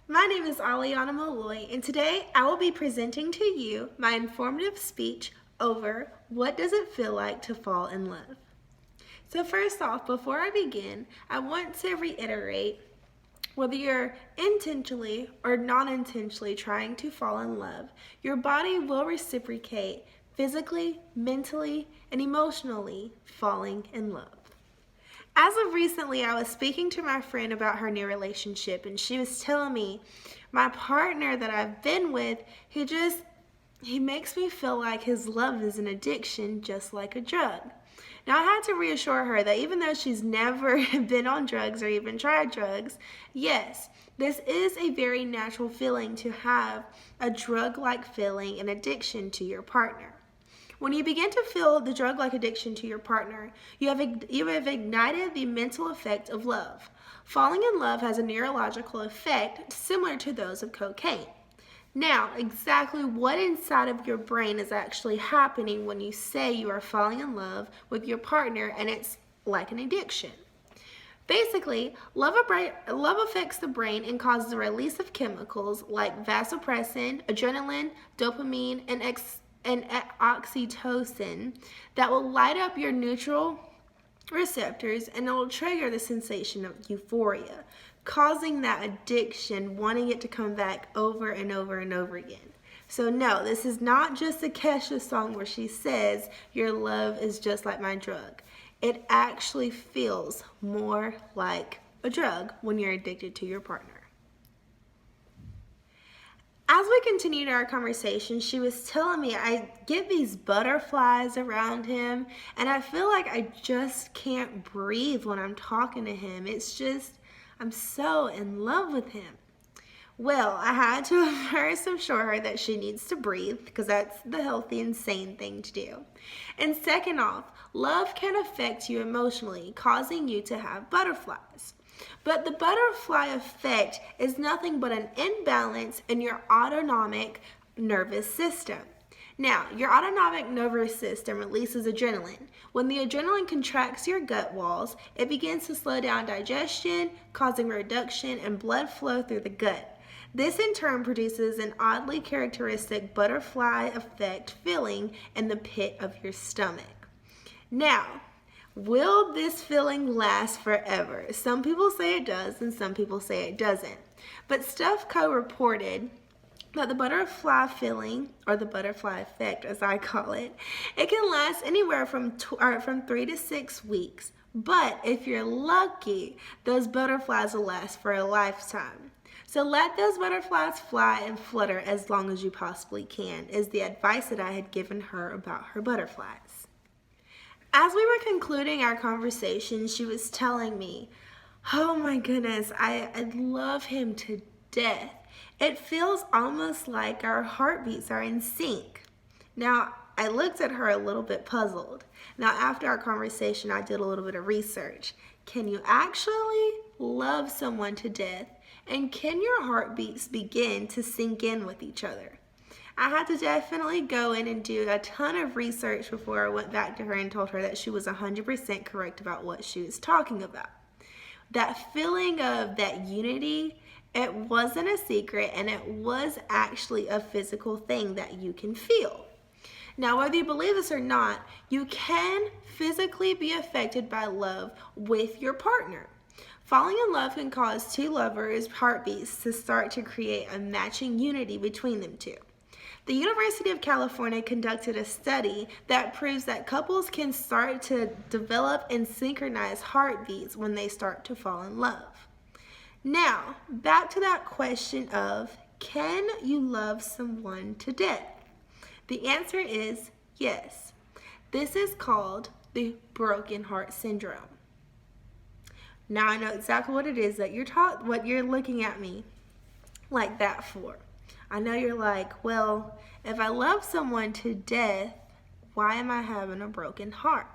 My name is Allianna Malloy, and today I will be presenting to you my informative speech over what does it feel like to fall in love. So first off, before I begin, I want to reiterate whether you're intentionally or non-intentionally trying to fall in love, your body will reciprocate physically, mentally, and emotionally falling in love. As of recently, I was speaking to my friend about her new relationship, and she was telling me my partner that I've been with, he makes me feel like his love is an addiction, just like a drug. Now, I had to reassure her that even though she's never been on drugs or even tried drugs, yes, this is a very natural feeling to have a drug-like feeling and addiction to your partner. When you begin to feel the drug-like addiction to your partner, you have ignited the mental effect of love. Falling in love has a neurological effect similar to those of cocaine. Now, exactly what inside of your brain is actually happening when you say you are falling in love with your partner and it's like an addiction? Basically, love affects the brain and causes the release of chemicals like vasopressin, adrenaline, dopamine, and oxytocin that will light up your neutral receptors and it will trigger the sensation of euphoria, causing that addiction, wanting it to come back over and over and over again. So no, this is not just a Kesha song where she says, your love is just like my drug. It actually feels more like a drug when you're addicted to your partner. As we continued our conversation, she was telling me I get these butterflies around him and I feel like I just can't breathe when I'm talking to him. It's just, I'm so in love with him. Well, I had to first assure her that she needs to breathe because that's the healthy and sane thing to do. And second off, love can affect you emotionally, causing you to have butterflies. But the butterfly effect is nothing but an imbalance in your autonomic nervous system. Now, your autonomic nervous system releases adrenaline. When the adrenaline contracts your gut walls, it begins to slow down digestion, causing reduction in blood flow through the gut. This in turn produces an oddly characteristic butterfly effect feeling in the pit of your stomach. Now, will this feeling last forever? Some people say it does and some people say it doesn't. But Stuffco reported that the butterfly feeling, or the butterfly effect as I call it, it can last anywhere from 3 to 6 weeks. But if you're lucky, those butterflies will last for a lifetime. So let those butterflies fly and flutter as long as you possibly can, is the advice that I had given her about her butterflies. As we were concluding our conversation, she was telling me, oh my goodness, I love him to death. It feels almost like our heartbeats are in sync. Now, I looked at her a little bit puzzled. Now, after our conversation, I did a little bit of research. Can you actually love someone to death? And can your heartbeats begin to sync in with each other? I had to definitely go in and do a ton of research before I went back to her and told her that she was 100% correct about what she was talking about. That feeling of that unity, it wasn't a secret and it was actually a physical thing that you can feel. Now, whether you believe this or not, you can physically be affected by love with your partner. Falling in love can cause two lovers' heartbeats to start to create a matching unity between them two. The University of California conducted a study that proves that couples can start to develop and synchronize heartbeats when they start to fall in love. Now, back to that question of, can you love someone to death? The answer is yes. This is called the broken heart syndrome. Now I know exactly what it is that what you're looking at me like that for. I know you're like, well, if I love someone to death, why am I having a broken heart?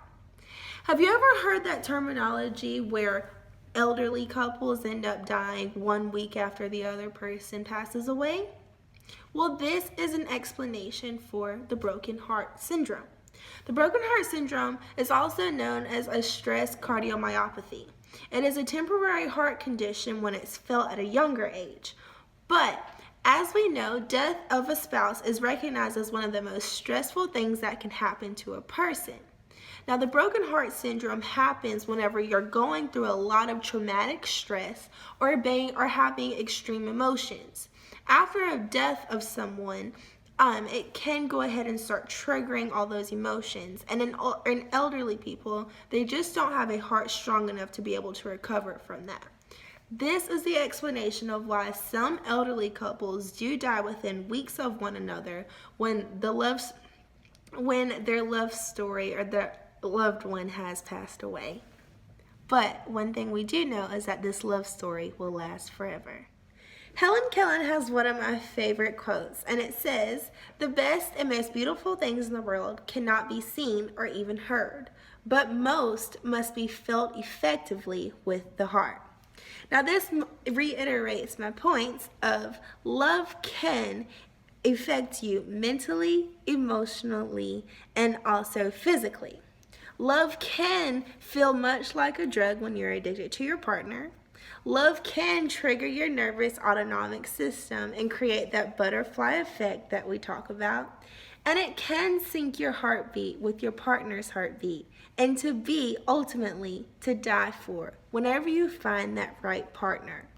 Have you ever heard that terminology where elderly couples end up dying 1 week after the other person passes away? Well, this is an explanation for the broken heart syndrome. The broken heart syndrome is also known as a stress cardiomyopathy. It is a temporary heart condition when it's felt at a younger age. But as we know, death of a spouse is recognized as one of the most stressful things that can happen to a person. Now, the broken heart syndrome happens whenever you're going through a lot of traumatic stress or having extreme emotions. After a death of someone, it can go ahead and start triggering all those emotions. And in elderly people, they just don't have a heart strong enough to be able to recover from that. This is the explanation of why some elderly couples do die within weeks of one another when their love story or their loved one has passed away. But one thing we do know is that this love story will last forever. Helen Keller has one of my favorite quotes, and it says, "The best and most beautiful things in the world cannot be seen or even heard, but most must be felt effectively with the heart." Now this reiterates my points of love can affect you mentally, emotionally, and also physically. Love can feel much like a drug when you're addicted to your partner. Love can trigger your nervous autonomic system and create that butterfly effect that we talk about. And it can sync your heartbeat with your partner's heartbeat and to be ultimately to die for whenever you find that right partner.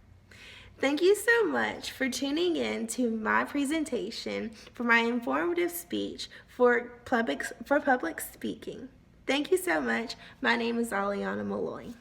Thank you so much for tuning in to my presentation for my informative speech for public speaking. Thank you so much. My name is Allianna Malloy.